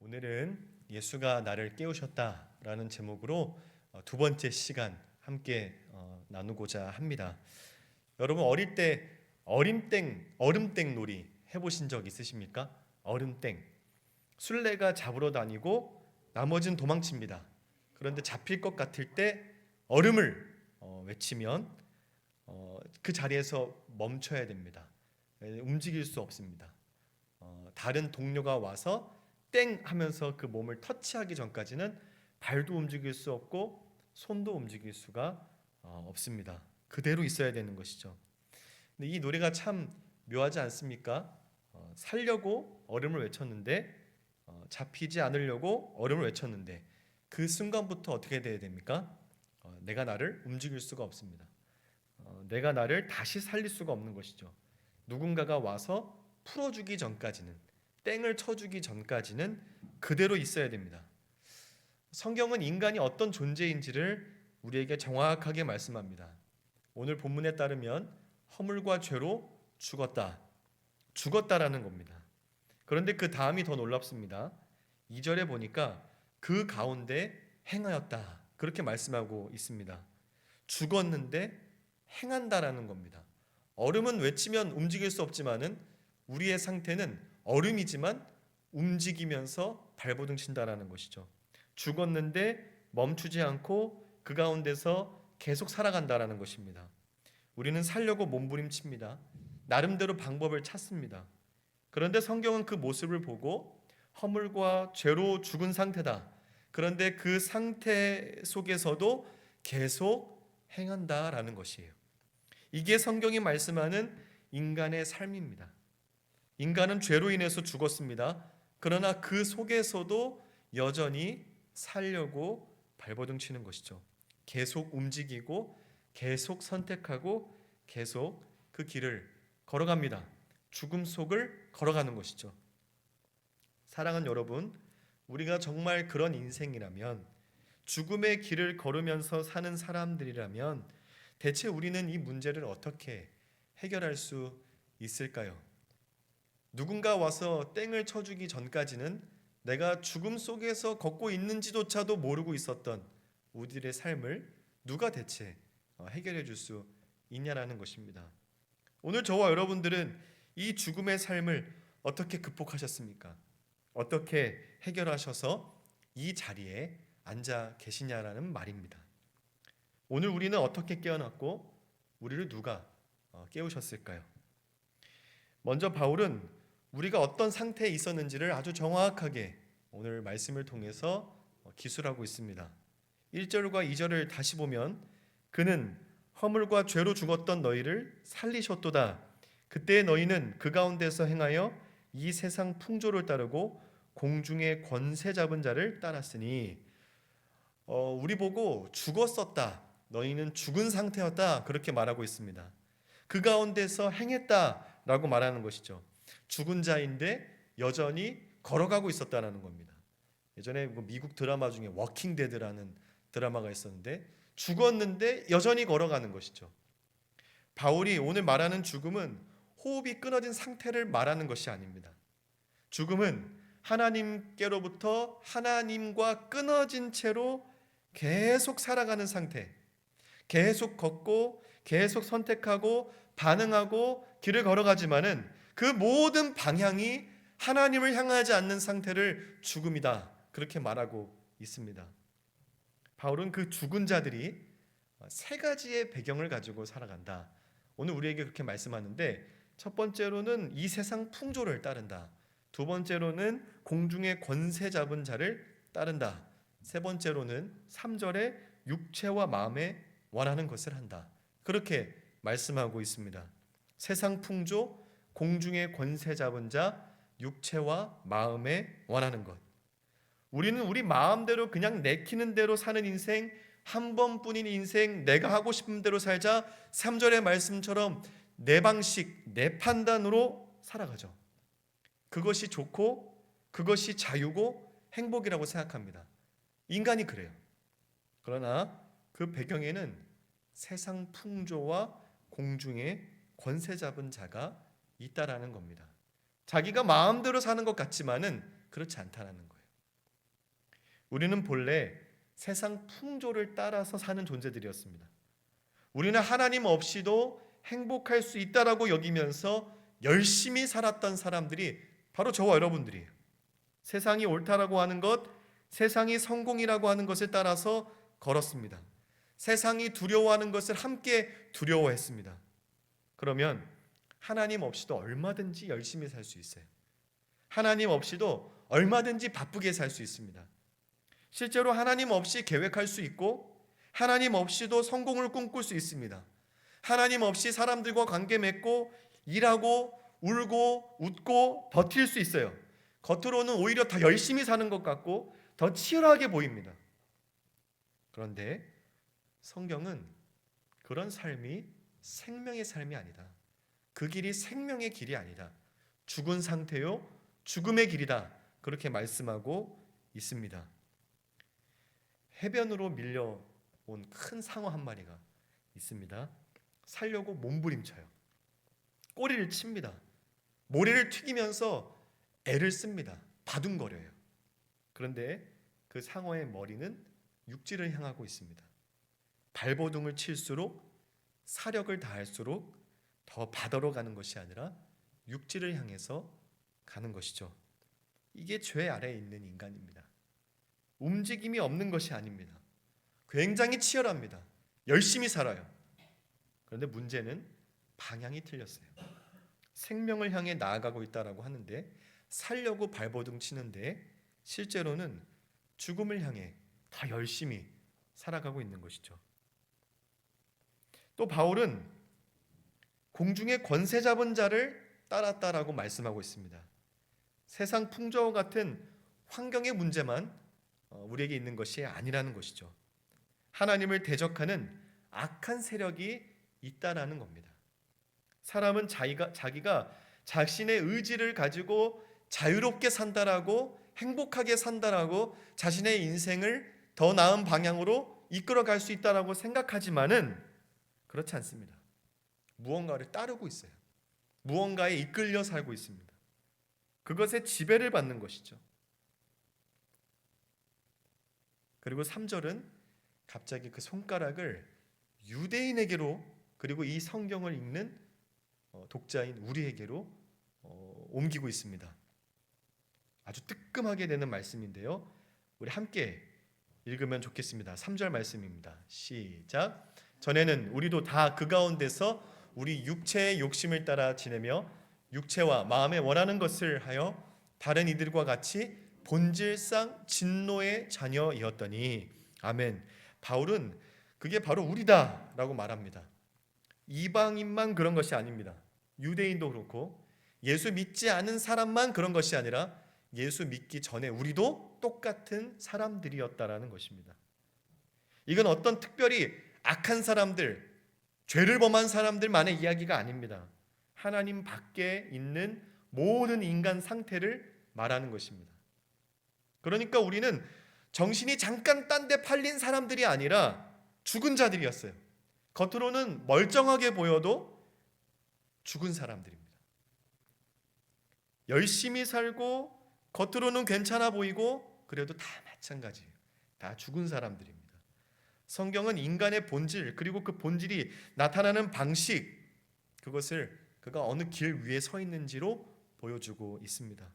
오늘은 예수가 나를 깨우셨다라는 제목으로 두 번째 시간 함께 나누고자 합니다. 여러분 어릴 때 얼음땡 놀이 해보신 적 있으십니까? 얼음땡. 술래가 잡으러 다니고 나머지는 도망칩니다. 그런데 잡힐 것 같을 때 얼음을 외치면 그 자리에서 멈춰야 됩니다. 움직일 수 없습니다. 다른 동료가 와서 땡 하면서 그 몸을 터치하기 전까지는 발도 움직일 수 없고 손도 움직일 수가 없습니다. 그대로 있어야 되는 것이죠. 근데 이 노래가 참 묘하지 않습니까? 살려고 얼음을 외쳤는데 잡히지 않으려고 얼음을 외쳤는데 그 순간부터 어떻게 돼야 됩니까? 내가 나를 움직일 수가 없습니다. 내가 나를 다시 살릴 수가 없는 것이죠. 누군가가 와서 풀어주기 전까지는, 땡을 쳐주기 전까지는 그대로 있어야 됩니다. 성경은 인간이 어떤 존재인지를 우리에게 정확하게 말씀합니다. 오늘 본문에 따르면 허물과 죄로 죽었다라는 겁니다. 그런데 그 다음이 더 놀랍습니다. 2절에 보니까 그 가운데 행하였다, 그렇게 말씀하고 있습니다. 죽었는데 행한다라는 겁니다. 얼음은 외치면 움직일 수 없지만은 우리의 상태는 얼음이지만 움직이면서 발버둥 친다라는 것이죠. 죽었는데 멈추지 않고 그 가운데서 계속 살아간다라는 것입니다. 우리는 살려고 몸부림칩니다. 나름대로 방법을 찾습니다. 그런데 성경은 그 모습을 보고 허물과 죄로 죽은 상태다. 그런데 그 상태 속에서도 계속 행한다라는 것이에요. 이게 성경이 말씀하는 인간의 삶입니다. 인간은 죄로 인해서 죽었습니다. 그러나 그 속에서도 여전히 살려고 발버둥 치는 것이죠. 계속 움직이고 계속 선택하고 계속 그 길을 걸어갑니다. 죽음 속을 걸어가는 것이죠. 사랑하는 여러분, 우리가 정말 그런 인생이라면, 죽음의 길을 걸으면서 사는 사람들이라면 대체 우리는 이 문제를 어떻게 해결할 수 있을까요? 누군가 와서 땡을 쳐주기 전까지는 내가 죽음 속에서 걷고 있는지조차도 모르고 있었던 우리들의 삶을 누가 대체 해결해 줄 수 있냐라는 것입니다. 오늘 저와 여러분들은 이 죽음의 삶을 어떻게 극복하셨습니까? 어떻게 해결하셔서 이 자리에 앉아 계시냐라는 말입니다. 오늘 우리는 어떻게 깨어났고 우리를 누가 깨우셨을까요? 먼저 바울은 우리가 어떤 상태에 있었는지를 아주 정확하게 오늘 말씀을 통해서 기술하고 있습니다. 1절과 2절을 다시 보면 그는 허물과 죄로 죽었던 너희를 살리셨도다. 그때 너희는 그 가운데서 행하여 이 세상 풍조를 따르고 공중의 권세 잡은 자를 따랐으니 우리 보고 죽었었다, 너희는 죽은 상태였다, 그렇게 말하고 있습니다. 그 가운데서 행했다라고 말하는 것이죠. 죽은 자인데 여전히 걸어가고 있었다는 겁니다. 예전에 미국 드라마 중에 워킹 데드라는 드라마가 있었는데 죽었는데 여전히 걸어가는 것이죠. 바울이 오늘 말하는 죽음은 호흡이 끊어진 상태를 말하는 것이 아닙니다. 죽음은 하나님께로부터 하나님과 끊어진 채로 계속 살아가는 상태, 계속 걷고 계속 선택하고 반응하고 길을 걸어가지만은 그 모든 방향이 하나님을 향하지 않는 상태를 죽음이다, 그렇게 말하고 있습니다. 바울은 그 죽은 자들이 세 가지의 배경을 가지고 살아간다, 오늘 우리에게 그렇게 말씀하는데, 첫 번째로는 이 세상 풍조를 따른다, 두 번째로는 공중의 권세 잡은 자를 따른다, 세 번째로는 3절에 육체와 마음에 원하는 것을 한다, 그렇게 말씀하고 있습니다. 세상 풍조, 공중의 권세 잡은 자, 육체와 마음에 원하는 것. 우리는 우리 마음대로 그냥 내키는 대로 사는 인생, 한 번뿐인 인생, 내가 하고 싶은 대로 살자, 3절의 말씀처럼 내 방식, 내 판단으로 살아가죠. 그것이 좋고 그것이 자유고 행복이라고 생각합니다. 인간이 그래요. 그러나 그 배경에는 세상 풍조와 공중의 권세 잡은 자가 있다라는 겁니다. 자기가 마음대로 사는 것 같지만은 그렇지 않다라는 거예요. 우리는 본래 세상 풍조를 따라서 사는 존재들이었습니다. 우리는 하나님 없이도 행복할 수 있다라고 여기면서 열심히 살았던 사람들이 바로 저와 여러분들이에요. 세상이 옳다라고 하는 것, 세상이 성공이라고 하는 것을 따라서 걸었습니다. 세상이 두려워하는 것을 함께 두려워했습니다. 그러면 하나님 없이도 얼마든지 열심히 살 수 있어요. 하나님 없이도 얼마든지 바쁘게 살 수 있습니다. 실제로 하나님 없이 계획할 수 있고 하나님 없이도 성공을 꿈꿀 수 있습니다. 하나님 없이 사람들과 관계 맺고 일하고 울고 웃고 버틸 수 있어요. 겉으로는 오히려 더 열심히 사는 것 같고 더 치열하게 보입니다. 그런데 성경은 그런 삶이 생명의 삶이 아니다. 그 길이 생명의 길이 아니다. 죽은 상태요 죽음의 길이다. 그렇게 말씀하고 있습니다. 해변으로 밀려온 큰 상어 한 마리가 있습니다. 살려고 몸부림쳐요. 꼬리를 칩니다. 모래를 튀기면서 애를 씁니다. 바둥거려요. 그런데 그 상어의 머리는 육지를 향하고 있습니다. 발버둥을 칠수록 사력을 다할수록 더 바다로 가는 것이 아니라 육지를 향해서 가는 것이죠. 이게 죄 아래에 있는 인간입니다. 움직임이 없는 것이 아닙니다. 굉장히 치열합니다. 열심히 살아요. 그런데 문제는 방향이 틀렸어요. 생명을 향해 나아가고 있다라고 하는데 살려고 발버둥 치는데 실제로는 죽음을 향해 더 열심히 살아가고 있는 것이죠. 또 바울은 공중의 권세 잡은 자를 따랐다라고 말씀하고 있습니다. 세상 풍조와 같은 환경의 문제만 우리에게 있는 것이 아니라는 것이죠. 하나님을 대적하는 악한 세력이 있다라는 겁니다. 사람은 자기가 자신의 의지를 가지고 자유롭게 산다라고 행복하게 산다라고 자신의 인생을 더 나은 방향으로 이끌어갈 수 있다라고 생각하지만은 그렇지 않습니다. 무언가를 따르고 있어요. 무언가에 이끌려 살고 있습니다. 그것에 지배를 받는 것이죠. 그리고 3절은 갑자기 그 손가락을 유대인에게로 그리고 이 성경을 읽는 독자인 우리에게로 옮기고 있습니다. 아주 뜨끔하게 되는 말씀인데요. 우리 함께 읽으면 좋겠습니다. 3절 말씀입니다. 시작. 전에는 우리도 다 그 가운데서 우리 육체의 욕심을 따라 지내며 육체와 마음에 원하는 것을 하여 다른 이들과 같이 본질상 진노의 자녀이었더니 아멘. 바울은 그게 바로 우리다라고 말합니다. 이방인만 그런 것이 아닙니다. 유대인도 그렇고 예수 믿지 않은 사람만 그런 것이 아니라 예수 믿기 전에 우리도 똑같은 사람들이었다라는 것입니다. 이건 어떤 특별히 악한 사람들, 죄를 범한 사람들만의 이야기가 아닙니다. 하나님 밖에 있는 모든 인간 상태를 말하는 것입니다. 그러니까 우리는 정신이 잠깐 딴 데 팔린 사람들이 아니라 죽은 자들이었어요. 겉으로는 멀쩡하게 보여도 죽은 사람들입니다. 열심히 살고 겉으로는 괜찮아 보이고 그래도 다 마찬가지예요. 다 죽은 사람들입니다. 성경은 인간의 본질 그리고 그 본질이 나타나는 방식 그것을 그가 어느 길 위에 서 있는지로 보여주고 있습니다.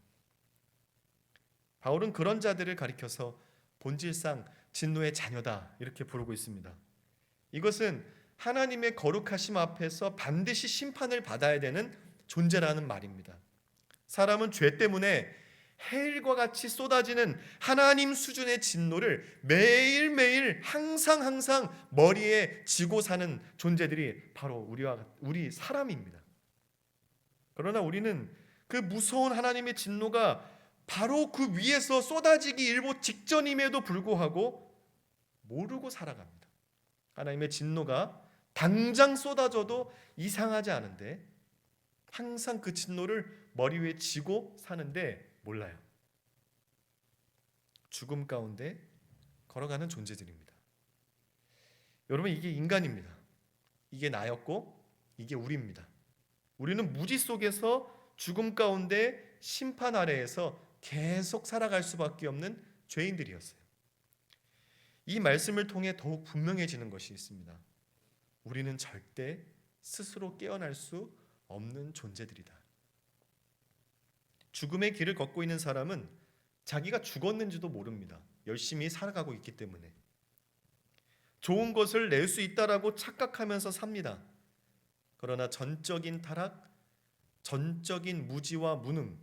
바울은 그런 자들을 가리켜서 본질상 진노의 자녀다 이렇게 부르고 있습니다. 이것은 하나님의 거룩하심 앞에서 반드시 심판을 받아야 되는 존재라는 말입니다. 사람은 죄 때문에 해일과 같이 쏟아지는 하나님 수준의 진노를 매일매일 항상 머리에 지고 사는 존재들이 바로 우리 사람입니다. 그러나 우리는 그 무서운 하나님의 진노가 바로 그 위에서 쏟아지기 일보 직전임에도 불구하고 모르고 살아갑니다. 하나님의 진노가 당장 쏟아져도 이상하지 않은데 항상 그 진노를 머리 위에 지고 사는데 몰라요. 죽음 가운데 걸어가는 존재들입니다. 여러분 이게 인간입니다. 이게 나였고 이게 우리입니다. 우리는 무지 속에서 죽음 가운데 심판 아래에서 계속 살아갈 수밖에 없는 죄인들이었어요. 이 말씀을 통해 더욱 분명해지는 것이 있습니다. 우리는 절대 스스로 깨어날 수 없는 존재들이다. 죽음의 길을 걷고 있는 사람은 자기가 죽었는지도 모릅니다. 열심히 살아가고 있기 때문에. 좋은 것을 낼 수 있다라고 착각하면서 삽니다. 그러나 전적인 타락, 전적인 무지와 무능,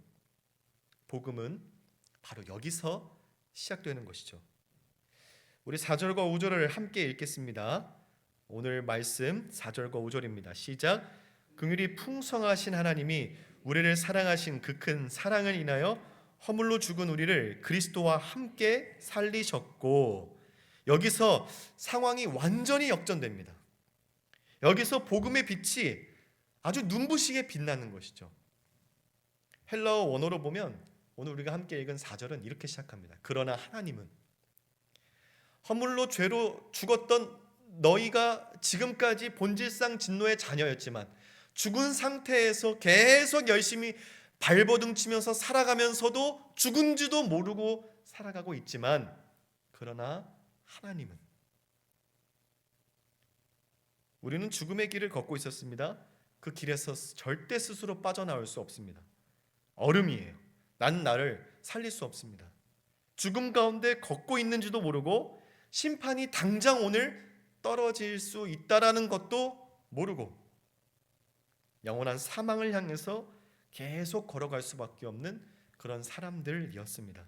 복음은 바로 여기서 시작되는 것이죠. 우리 4절과 5절을 함께 읽겠습니다. 오늘 말씀 4절과 5절입니다. 시작. 긍휼이 풍성하신 하나님이 우리를 사랑하신 그 큰 사랑을 인하여 허물로 죽은 우리를 그리스도와 함께 살리셨고, 여기서 상황이 완전히 역전됩니다. 여기서 복음의 빛이 아주 눈부시게 빛나는 것이죠. 헬라어 원어로 보면 오늘 우리가 함께 읽은 4절은 이렇게 시작합니다. 그러나 하나님은, 허물로 죄로 죽었던 너희가 지금까지 본질상 진노의 자녀였지만 죽은 상태에서 계속 열심히 발버둥 치면서 살아가면서도 죽은지도 모르고 살아가고 있지만, 그러나 하나님은, 우리는 죽음의 길을 걷고 있었습니다. 그 길에서 절대 스스로 빠져나올 수 없습니다. 얼음이에요. 난 나를 살릴 수 없습니다. 죽음 가운데 걷고 있는지도 모르고 심판이 당장 오늘 떨어질 수 있다라는 것도 모르고 영원한 사망을 향해서 계속 걸어갈 수밖에 없는 그런 사람들이었습니다.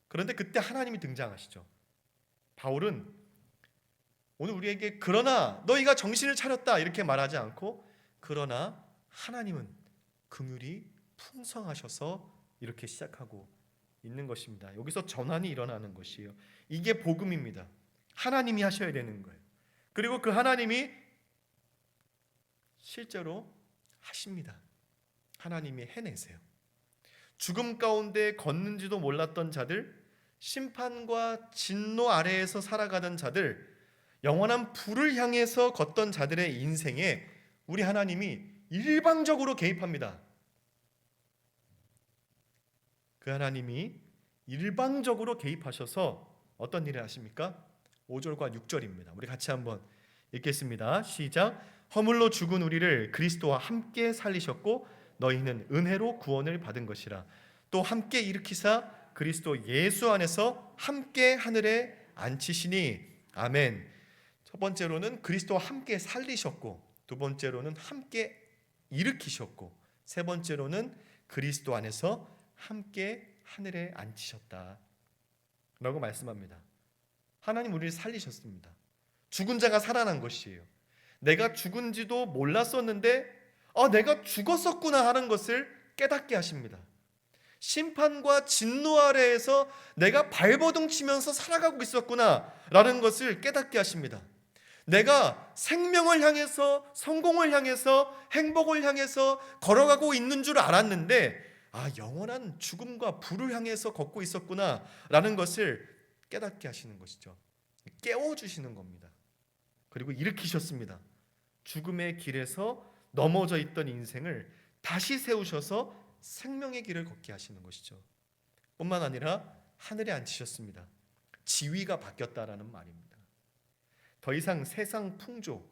그런데 그때 하나님이 등장하시죠. 바울은 오늘 우리에게 그러나 너희가 정신을 차렸다 이렇게 말하지 않고, 그러나 하나님은 긍휼이 풍성하셔서 이렇게 시작하고 있는 것입니다. 여기서 전환이 일어나는 것이에요. 이게 복음입니다. 하나님이 하셔야 되는 거예요. 그리고 그 하나님이 실제로 하십니다. 하나님이 해내세요. 죽음 가운데 걷는지도 몰랐던 자들, 심판과 진노 아래에서 살아가던 자들, 영원한 불을 향해서 걷던 자들의 인생에 우리 하나님이 일방적으로 개입합니다. 그 하나님이 일방적으로 개입하셔서 어떤 일을 하십니까? 5절과 6절입니다. 우리 같이 한번 읽겠습니다. 시작. 허물로 죽은 우리를 그리스도와 함께 살리셨고 너희는 은혜로 구원을 받은 것이라. 또 함께 일으키사 그리스도 예수 안에서 함께 하늘에 앉히시니. 아멘. 첫 번째로는 그리스도와 함께 살리셨고, 두 번째로는 함께 일으키셨고, 세 번째로는 그리스도 안에서 함께 하늘에 앉히셨다 라고 말씀합니다. 하나님 우리를 살리셨습니다. 죽은 자가 살아난 것이에요. 내가 죽은지도 몰랐었는데 내가 죽었었구나 하는 것을 깨닫게 하십니다. 심판과 진노 아래에서 내가 발버둥 치면서 살아가고 있었구나 라는 것을 깨닫게 하십니다. 내가 생명을 향해서, 성공을 향해서, 행복을 향해서 걸어가고 있는 줄 알았는데 영원한 죽음과 불을 향해서 걷고 있었구나 라는 것을 깨닫게 하시는 것이죠. 깨워주시는 겁니다. 그리고 일으키셨습니다. 죽음의 길에서 넘어져 있던 인생을 다시 세우셔서 생명의 길을 걷게 하시는 것이죠. 뿐만 아니라 하늘에 앉히셨습니다. 지위가 바뀌었다라는 말입니다. 더 이상 세상 풍조,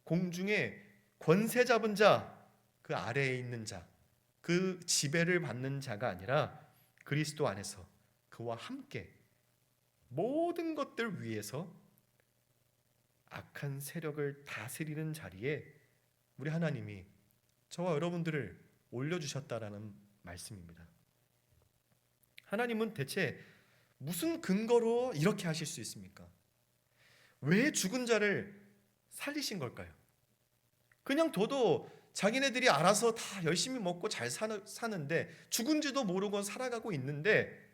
공중에 권세 잡은 자, 그 아래에 있는 자, 그 지배를 받는 자가 아니라 그리스도 안에서 그와 함께 모든 것들 위에서 악한 세력을 다스리는 자리에 우리 하나님이 저와 여러분들을 올려주셨다라는 말씀입니다. 하나님은 대체 무슨 근거로 이렇게 하실 수 있습니까? 왜 죽은 자를 살리신 걸까요? 그냥 둬도 자기네들이 알아서 다 열심히 먹고 잘 사는데, 죽은지도 모르고 살아가고 있는데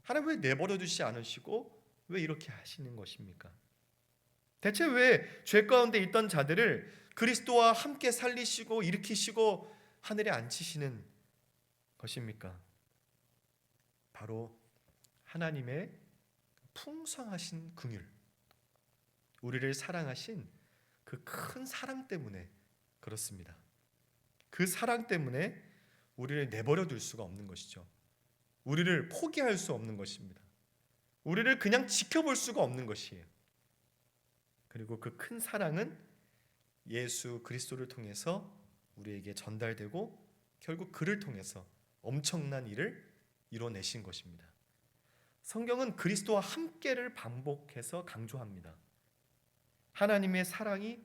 하나님 왜 내버려 두시지 않으시고 왜 이렇게 하시는 것입니까? 대체 왜 죄 가운데 있던 자들을 그리스도와 함께 살리시고 일으키시고 하늘에 앉히시는 것입니까? 바로 하나님의 풍성하신 긍휼, 우리를 사랑하신 그 큰 사랑 때문에 그렇습니다. 그 사랑 때문에 우리를 내버려 둘 수가 없는 것이죠. 우리를 포기할 수 없는 것입니다. 우리를 그냥 지켜볼 수가 없는 것이에요. 그리고 그 큰 사랑은 예수 그리스도를 통해서 우리에게 전달되고 결국 그를 통해서 엄청난 일을 이뤄내신 것입니다. 성경은 그리스도와 함께를 반복해서 강조합니다. 하나님의 사랑이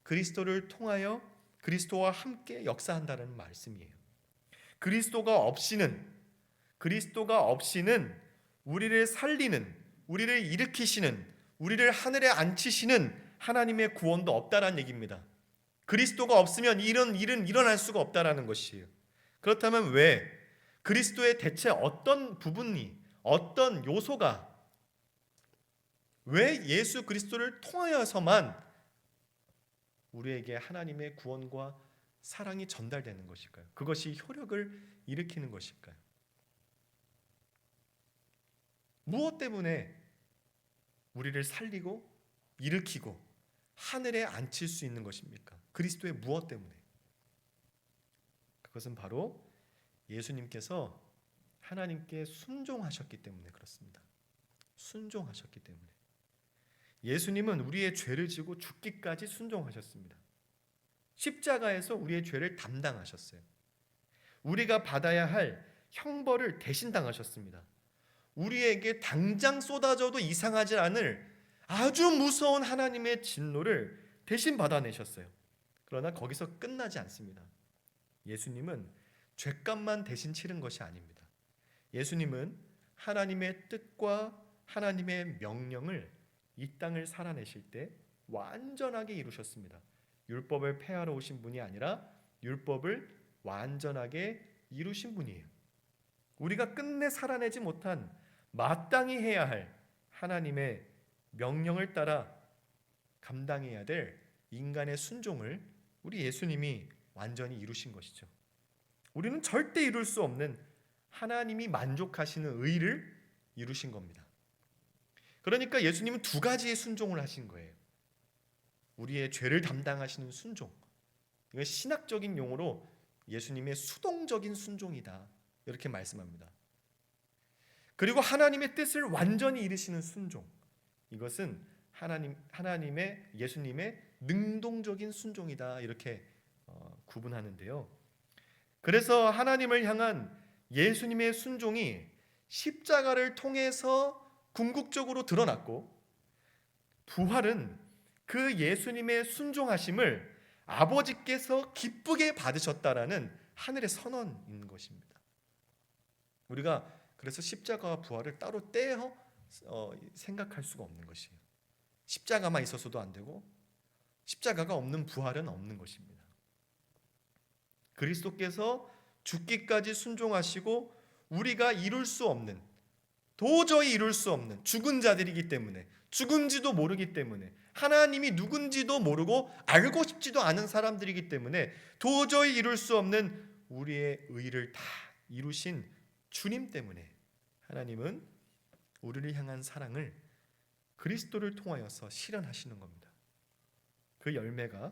그리스도를 통하여 그리스도와 함께 역사한다는 말씀이에요. 그리스도가 없이는 우리를 살리는, 우리를 일으키시는, 우리를 하늘에 앉히시는 하나님의 구원도 없다라는 얘기입니다. 그리스도가 없으면 이런 일은 일어날 수가 없다라는 것이에요. 그렇다면 왜 그리스도의 대체 어떤 부분이, 어떤 요소가 왜 예수 그리스도를 통하여서만 우리에게 하나님의 구원과 사랑이 전달되는 것일까요? 그것이 효력을 일으키는 것일까요? 무엇 때문에 우리를 살리고 일으키고 하늘에 앉힐 수 있는 것입니까? 그리스도의 무엇 때문에? 그것은 바로 예수님께서 하나님께 순종하셨기 때문에 그렇습니다. 순종하셨기 때문에. 예수님은 우리의 죄를 지고 죽기까지 순종하셨습니다. 십자가에서 우리의 죄를 담당하셨어요. 우리가 받아야 할 형벌을 대신 당하셨습니다. 우리에게 당장 쏟아져도 이상하지 않을 아주 무서운 하나님의 진노를 대신 받아내셨어요. 그러나 거기서 끝나지 않습니다. 예수님은 죄값만 대신 치른 것이 아닙니다. 예수님은 하나님의 뜻과 하나님의 명령을 이 땅을 살아내실 때 완전하게 이루셨습니다. 율법을 폐하러 오신 분이 아니라 율법을 완전하게 이루신 분이에요. 우리가 끝내 살아내지 못한 마땅히 해야 할 하나님의 명령을 따라 감당해야 될 인간의 순종을 우리 예수님이 완전히 이루신 것이죠. 우리는 절대 이룰 수 없는 하나님이 만족하시는 의를 이루신 겁니다. 그러니까 예수님은 두 가지의 순종을 하신 거예요. 우리의 죄를 담당하시는 순종, 이건 신학적인 용어로 예수님의 수동적인 순종이다 이렇게 말씀합니다. 그리고 하나님의 뜻을 완전히 이루시는 순종, 이것은 하나님의 예수님의 능동적인 순종이다 이렇게 구분하는데요. 그래서 하나님을 향한 예수님의 순종이 십자가를 통해서 궁극적으로 드러났고, 부활은 그 예수님의 순종하심을 아버지께서 기쁘게 받으셨다라는 하늘의 선언인 것입니다. 우리가 그래서 십자가와 부활을 따로 떼어 생각할 수가 없는 것이에요. 십자가만 있어서도 안 되고 십자가가 없는 부활은 없는 것입니다. 그리스도께서 죽기까지 순종하시고 우리가 이룰 수 없는, 도저히 이룰 수 없는 죽은 자들이기 때문에, 죽은지도 모르기 때문에, 하나님이 누군지도 모르고 알고 싶지도 않은 사람들이기 때문에 도저히 이룰 수 없는 우리의 의를 다 이루신 주님 때문에 하나님은 우리를 향한 사랑을 그리스도를 통하여서 실현하시는 겁니다. 그 열매가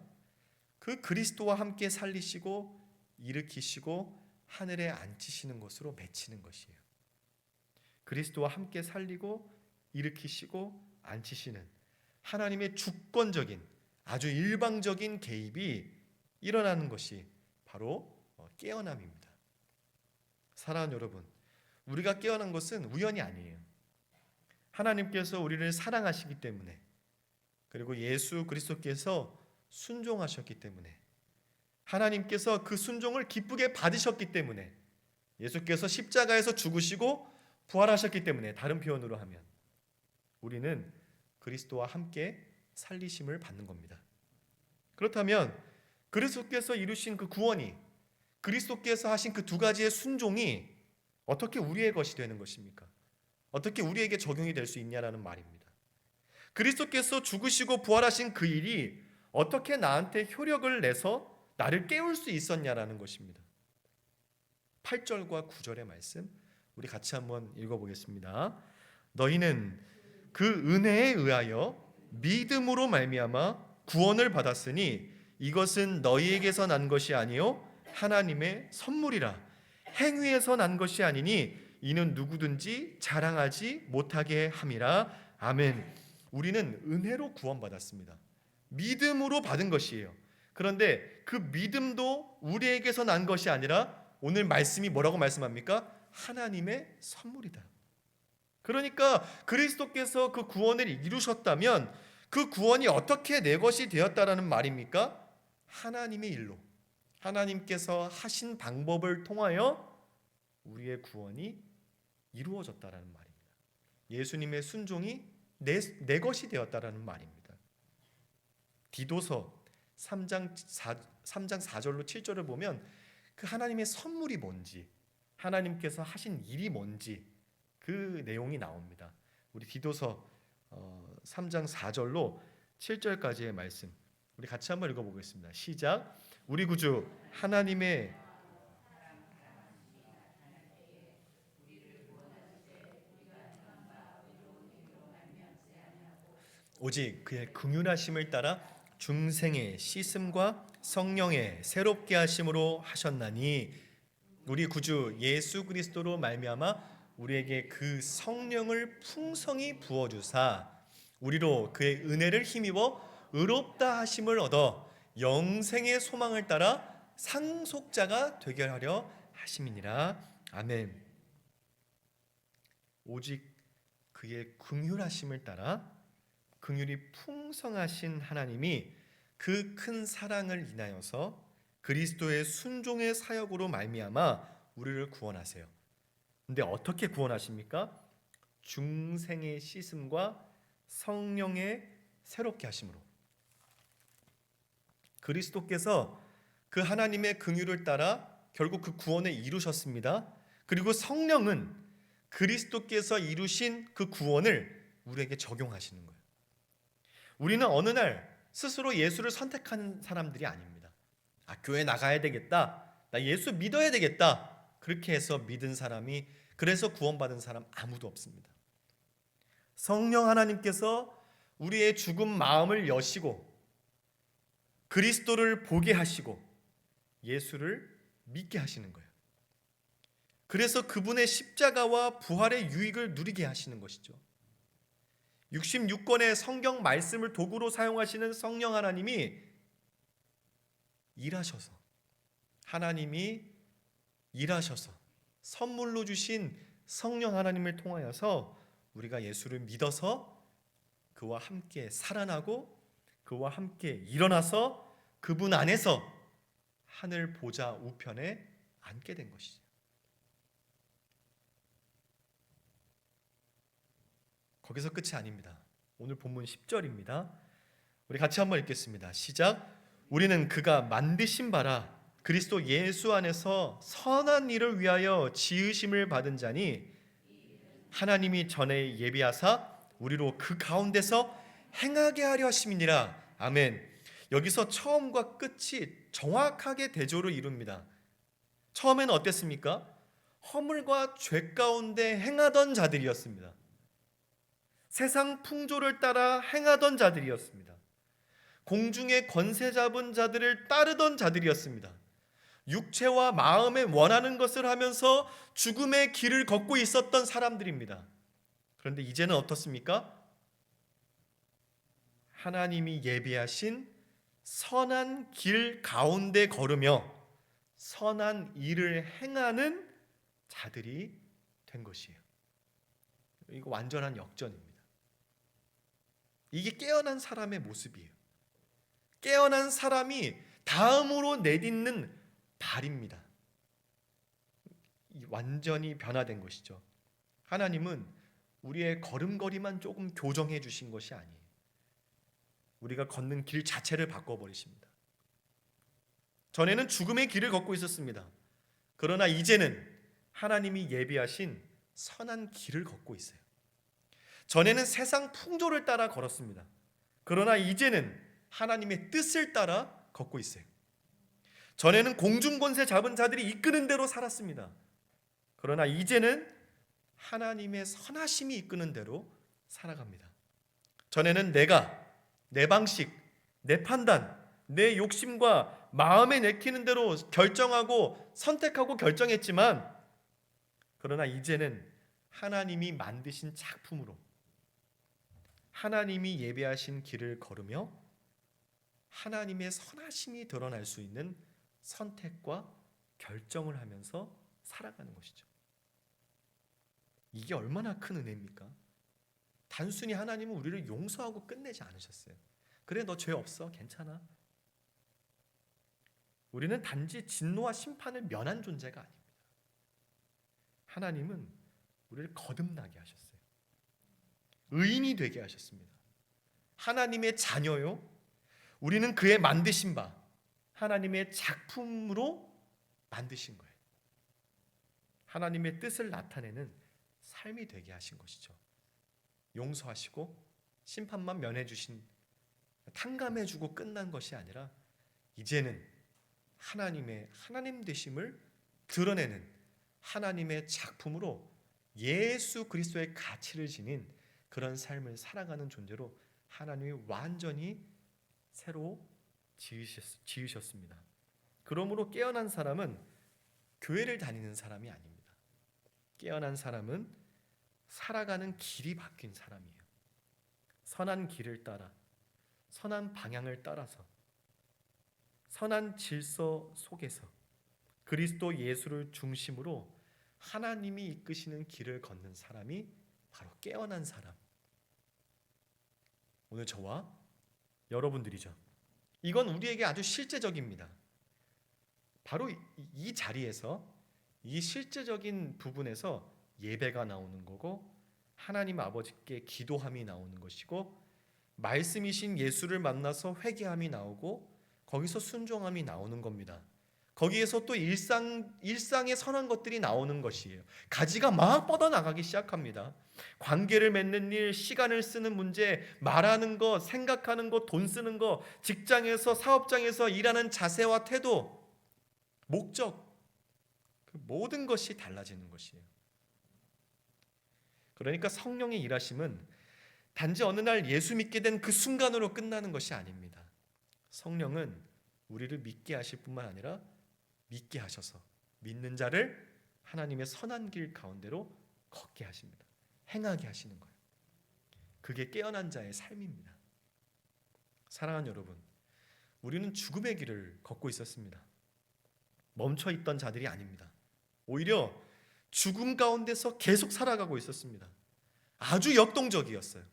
그 그리스도와 함께 살리시고 일으키시고 하늘에 앉히시는 것으로 맺히는 것이에요. 그리스도와 함께 살리고 일으키시고 앉히시는 하나님의 주권적인 아주 일방적인 개입이 일어나는 것이 바로 깨어남입니다. 사랑하는 여러분, 우리가 깨어난 것은 우연이 아니에요. 하나님께서 우리를 사랑하시기 때문에, 그리고 예수 그리스도께서 순종하셨기 때문에, 하나님께서 그 순종을 기쁘게 받으셨기 때문에, 예수께서 십자가에서 죽으시고 부활하셨기 때문에, 다른 표현으로 하면 우리는 그리스도와 함께 살리심을 받는 겁니다. 그렇다면 그리스도께서 이루신 그 구원이, 그리스도께서 하신 그 두 가지의 순종이 어떻게 우리의 것이 되는 것입니까? 어떻게 우리에게 적용이 될 수 있냐라는 말입니다. 그리스도께서 죽으시고 부활하신 그 일이 어떻게 나한테 효력을 내서 나를 깨울 수 있었냐라는 것입니다. 8절과 9절의 말씀 우리 같이 한번 읽어보겠습니다. 너희는 그 은혜에 의하여 믿음으로 말미암아 구원을 받았으니 이것은 너희에게서 난 것이 아니요 하나님의 선물이라. 행위에서 난 것이 아니니 이는 누구든지 자랑하지 못하게 함이라. 아멘. 우리는 은혜로 구원받았습니다. 믿음으로 받은 것이에요. 그런데 그 믿음도 우리에게서 난 것이 아니라 오늘 말씀이 뭐라고 말씀합니까? 하나님의 선물이다. 그러니까 그리스도께서 그 구원을 이루셨다면 그 구원이 어떻게 내 것이 되었다라는 말입니까? 하나님의 일로, 하나님께서 하신 방법을 통하여 우리의 구원이 이루어졌다라는 말입니다. 예수님의 순종이 내 것이 되었다라는 말입니다. 디도서 3장 4절로 7절을 보면 그 하나님의 선물이 뭔지, 하나님께서 하신 일이 뭔지 그 내용이 나옵니다. 우리 디도서 3장 4절로 7절까지의 말씀 우리 같이 한번 읽어보겠습니다. 시작. 우리 구주 하나님의 오직 그의 긍휼하심을 따라 중생의 씻음과 성령의 새롭게 하심으로 하셨나니 우리 구주 예수 그리스도로 말미암아 우리에게 그 성령을 풍성히 부어 주사 우리로 그의 은혜를 힘입어 의롭다 하심을 얻어 영생의 소망을 따라 상속자가 되게 하려 하심이니라. 아멘. 오직 그의 긍휼하심을 따라 긍휼이 풍성하신 하나님이 그 큰 사랑을 인하여서 그리스도의 순종의 사역으로 말미암아 우리를 구원하세요. 근데 어떻게 구원하십니까? 중생의 씻음과 성령의 새롭게 하심으로. 그리스도께서 그 하나님의 긍휼을 따라 결국 그 구원을 이루셨습니다. 그리고 성령은 그리스도께서 이루신 그 구원을 우리에게 적용하시는 거예요. 우리는 어느 날 스스로 예수를 선택하는 사람들이 아닙니다. 교회 나가야 되겠다, 나 예수 믿어야 되겠다, 그렇게 해서 믿은 사람이, 그래서 구원받은 사람 아무도 없습니다. 성령 하나님께서 우리의 죽은 마음을 여시고 그리스도를 보게 하시고 예수를 믿게 하시는 거예요. 그래서 그분의 십자가와 부활의 유익을 누리게 하시는 것이죠. 66권의 성경 말씀을 도구로 사용하시는 성령 하나님이 일하셔서, 하나님이 일하셔서 선물로 주신 성령 하나님을 통하여서 우리가 예수를 믿어서 그와 함께 살아나고 그와 함께 일어나서 그분 안에서 하늘 보좌 우편에 앉게 된 것이죠. 거기서 끝이 아닙니다. 오늘 본문 10절입니다. 우리 같이 한번 읽겠습니다. 시작. 우리는 그가 만드신 바라 그리스도 예수 안에서 선한 일을 위하여 지으심을 받은 자니 하나님이 전에 예비하사 우리로 그 가운데서 행하게 하려 하심이니라. 아멘. 여기서 처음과 끝이 정확하게 대조를 이룹니다. 처음에는 어땠습니까? 허물과 죄 가운데 행하던 자들이었습니다. 세상 풍조를 따라 행하던 자들이었습니다. 공중의 권세 잡은 자들을 따르던 자들이었습니다. 육체와 마음에 원하는 것을 하면서 죽음의 길을 걷고 있었던 사람들입니다. 그런데 이제는 어떻습니까? 하나님이 예비하신 선한 길 가운데 걸으며 선한 일을 행하는 자들이 된 것이에요. 이거 완전한 역전입니다. 이게 깨어난 사람의 모습이에요. 깨어난 사람이 다음으로 내딛는 발입니다. 완전히 변화된 것이죠. 하나님은 우리의 걸음걸이만 조금 교정해 주신 것이 아니에요. 우리가 걷는 길 자체를 바꿔버리십니다. 전에는 죽음의 길을 걷고 있었습니다. 그러나 이제는 하나님이 예비하신 선한 길을 걷고 있어요. 전에는 세상 풍조를 따라 걸었습니다. 그러나 이제는 하나님의 뜻을 따라 걷고 있어요. 전에는 공중권세 잡은 자들이 이끄는 대로 살았습니다. 그러나 이제는 하나님의 선하심이 이끄는 대로 살아갑니다. 전에는 내가 내 방식, 내 판단, 내 욕심과 마음에 내키는 대로 결정하고 선택하고 결정했지만 그러나 이제는 하나님이 만드신 작품으로 하나님이 예배하신 길을 걸으며 하나님의 선하심이 드러날 수 있는 선택과 결정을 하면서 살아가는 것이죠. 이게 얼마나 큰 은혜입니까? 단순히 하나님은 우리를 용서하고 끝내지 않으셨어요. 그래, 너 죄 없어, 괜찮아. 우리는 단지 진노와 심판을 면한 존재가 아닙니다. 하나님은 우리를 거듭나게 하셨어요. 의인이 되게 하셨습니다. 하나님의 자녀요, 우리는 그의 만드신 바 하나님의 작품으로 만드신 거예요. 하나님의 뜻을 나타내는 삶이 되게 하신 것이죠. 용서하시고 심판만 면해주신, 탕감해주고 끝난 것이 아니라 이제는 하나님 되심을 드러내는 하나님의 작품으로 예수 그리스도의 가치를 지닌 그런 삶을 살아가는 존재로 하나님이 완전히 새로 지으셨습니다. 그러므로 깨어난 사람은 교회를 다니는 사람이 아닙니다. 깨어난 사람은 살아가는 길이 바뀐 사람이에요. 선한 길을 따라, 선한 방향을 따라서, 선한 질서 속에서 그리스도 예수를 중심으로 하나님이 이끄시는 길을 걷는 사람이 바로 깨어난 사람, 오늘 저와 여러분들이죠. 이건 우리에게 아주 실제적입니다. 바로 이 자리에서, 이 실제적인 부분에서 예배가 나오는 거고, 하나님 아버지께 기도함이 나오는 것이고, 말씀이신 예수를 만나서 회개함이 나오고, 거기서 순종함이 나오는 겁니다. 거기에서 또 일상의 선한 것들이 나오는 것이에요. 가지가 막 뻗어나가기 시작합니다. 관계를 맺는 일, 시간을 쓰는 문제, 말하는 것, 생각하는 것, 돈 쓰는 것, 직장에서, 사업장에서 일하는 자세와 태도, 목적, 그 모든 것이 달라지는 것이에요. 그러니까 성령의 일하심은 단지 어느 날 예수 믿게 된 그 순간으로 끝나는 것이 아닙니다. 성령은 우리를 믿게 하실 뿐만 아니라 믿게 하셔서 믿는 자를 하나님의 선한 길 가운데로 걷게 하십니다. 행하게 하시는 거예요. 그게 깨어난 자의 삶입니다. 사랑하는 여러분, 우리는 죽음의 길을 걷고 있었습니다. 멈춰 있던 자들이 아닙니다. 오히려 죽음 가운데서 계속 살아가고 있었습니다. 아주 역동적이었어요.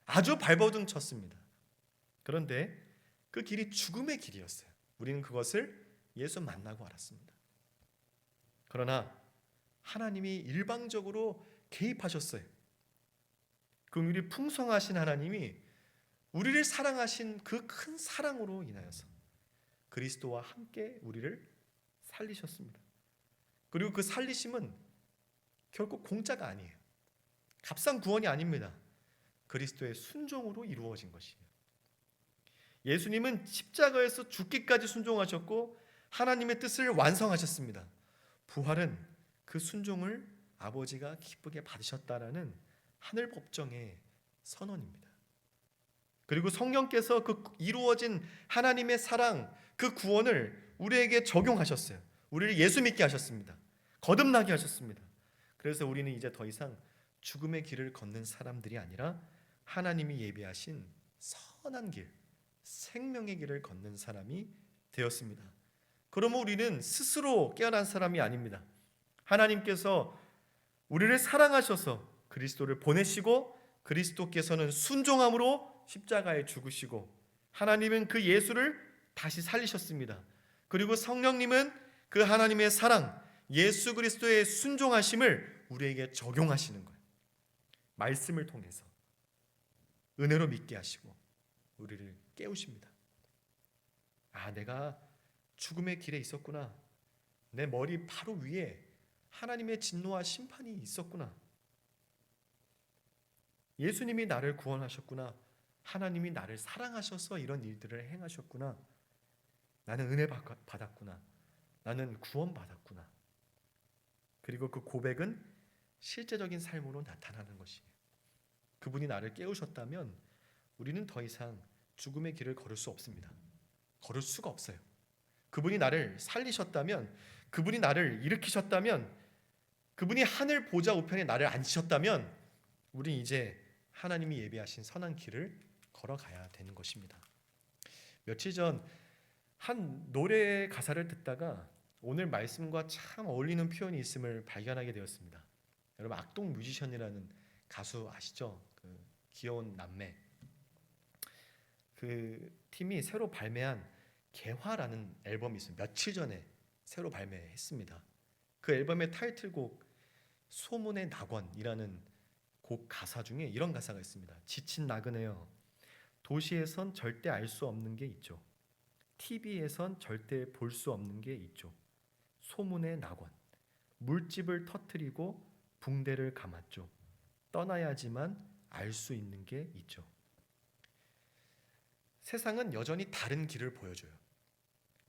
아주 발버둥 쳤습니다. 그런데 그 길이 죽음의 길이었어요. 우리는 그것을 예수 만나고 알았습니다. 그러나 하나님이 일방적으로 개입하셨어요. 그 우리 풍성하신 하나님이 우리를 사랑하신 그 큰 사랑으로 인하여서 그리스도와 함께 우리를 살리셨습니다. 그리고 그 살리심은 결코 공짜가 아니에요. 값싼 구원이 아닙니다. 그리스도의 순종으로 이루어진 것이에요. 예수님은 십자가에서 죽기까지 순종하셨고 하나님의 뜻을 완성하셨습니다. 부활은 그 순종을 아버지가 기쁘게 받으셨다라는 하늘 법정의 선언입니다. 그리고 성령께서 그 이루어진 하나님의 사랑, 그 구원을 우리에게 적용하셨어요. 우리를 예수 믿게 하셨습니다. 거듭나게 하셨습니다. 그래서 우리는 이제 더 이상 죽음의 길을 걷는 사람들이 아니라 하나님이 예비하신 선한 길, 생명의 길을 걷는 사람이 되었습니다. 그러면 우리는 스스로 깨어난 사람이 아닙니다. 하나님께서 우리를 사랑하셔서 그리스도를 보내시고 그리스도께서는 순종함으로 십자가에 죽으시고 하나님은 그 예수를 다시 살리셨습니다. 그리고 성령님은 그 하나님의 사랑, 예수 그리스도의 순종하심을 우리에게 적용하시는 거예요. 말씀을 통해서 은혜로 믿게 하시고 우리를 깨우십니다. 아, 내가 죽음의 길에 있었구나. 내 머리 바로 위에 하나님의 진노와 심판이 있었구나. 예수님이 나를 구원하셨구나. 하나님이 나를 사랑하셔서 이런 일들을 행하셨구나. 나는 은혜 받았구나. 나는 구원받았구나. 그리고 그 고백은 실제적인 삶으로 나타나는 것이에요. 그분이 나를 깨우셨다면 우리는 더 이상 죽음의 길을 걸을 수 없습니다. 걸을 수가 없어요. 그분이 나를 살리셨다면, 그분이 나를 일으키셨다면 그분이 하늘 보좌 우편에 나를 앉히셨다면 우린 이제 하나님이 예비하신 선한 길을 걸어가야 되는 것입니다. 며칠 전 한 노래 가사를 듣다가 오늘 말씀과 참 어울리는 표현이 있음을 발견하게 되었습니다. 여러분 악동 뮤지션이라는 가수 아시죠? 그 귀여운 남매. 그 팀이 새로 발매한 개화라는 앨범이 있어요. 며칠 전에 새로 발매했습니다. 그 앨범의 타이틀곡 소문의 낙원이라는 곡 가사 중에 이런 가사가 있습니다. 지친 나그네여, 도시에선 절대 알 수 없는 게 있죠. TV에선 절대 볼 수 없는 게 있죠. 소문의 낙원, 물집을 터뜨리고 붕대를 감았죠. 떠나야지만 알 수 있는 게 있죠. 세상은 여전히 다른 길을 보여줘요.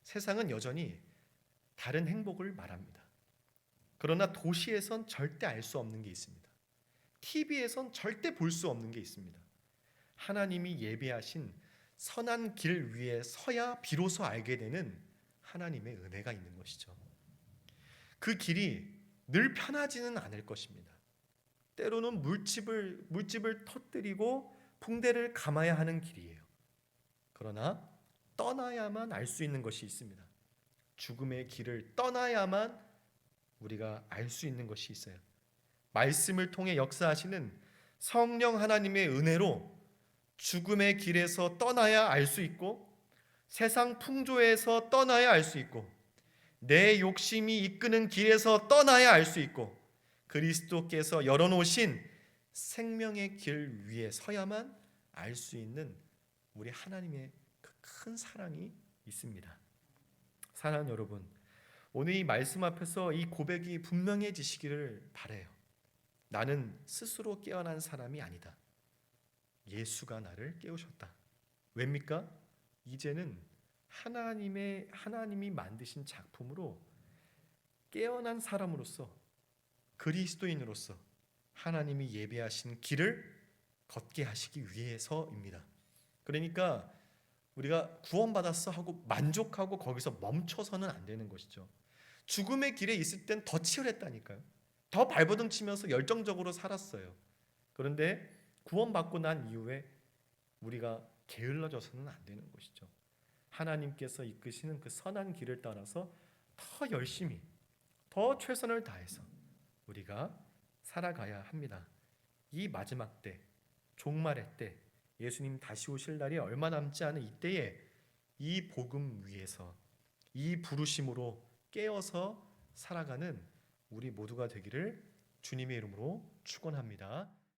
세상은 여전히 다른 행복을 말합니다. 그러나 도시에선 절대 알 수 없는 게 있습니다. TV에선 절대 볼 수 없는 게 있습니다. 하나님이 예비하신 선한 길 위에 서야 비로소 알게 되는 하나님의 은혜가 있는 것이죠. 그 길이 늘 편하지는 않을 것입니다. 때로는 물집을 터뜨리고 붕대를 감아야 하는 길이에요. 그러나 떠나야만 알 수 있는 것이 있습니다. 죽음의 길을 떠나야만 우리가 알 수 있는 것이 있어요. 말씀을 통해 역사하시는 성령 하나님의 은혜로 죽음의 길에서 떠나야 알 수 있고, 세상 풍조에서 떠나야 알 수 있고, 내 욕심이 이끄는 길에서 떠나야 알 수 있고, 그리스도께서 열어놓으신 생명의 길 위에 서야만 알 수 있는 우리 하나님의 그 큰 사랑이 있습니다. 사랑하는 여러분, 오늘 이 말씀 앞에서 이 고백이 분명해지시기를 바라요. 나는 스스로 깨어난 사람이 아니다. 예수가 나를 깨우셨다. 왜입니까? 이제는 하나님이 만드신 작품으로 깨어난 사람으로서, 그리스도인으로서 하나님이 예비하신 길을 걷게 하시기 위해서입니다. 그러니까 우리가 구원받았어 하고 만족하고 거기서 멈춰서는 안 되는 것이죠. 죽음의 길에 있을 땐 더 치열했다니까요. 더 발버둥 치면서 열정적으로 살았어요. 그런데 구원받고 난 이후에 우리가 게을러져서는 안 되는 것이죠. 하나님께서 이끄시는 그 선한 길을 따라서 더 열심히, 더 최선을 다해서 우리가 살아가야 합니다. 이 마지막 때, 종말의 때, 예수님 다시 오실 날이 얼마 남지 않은 이때에 이 복음 위에서 이 부르심으로 깨어서 살아가는 우리 모두가 되기를 주님의 이름으로 축원합니다.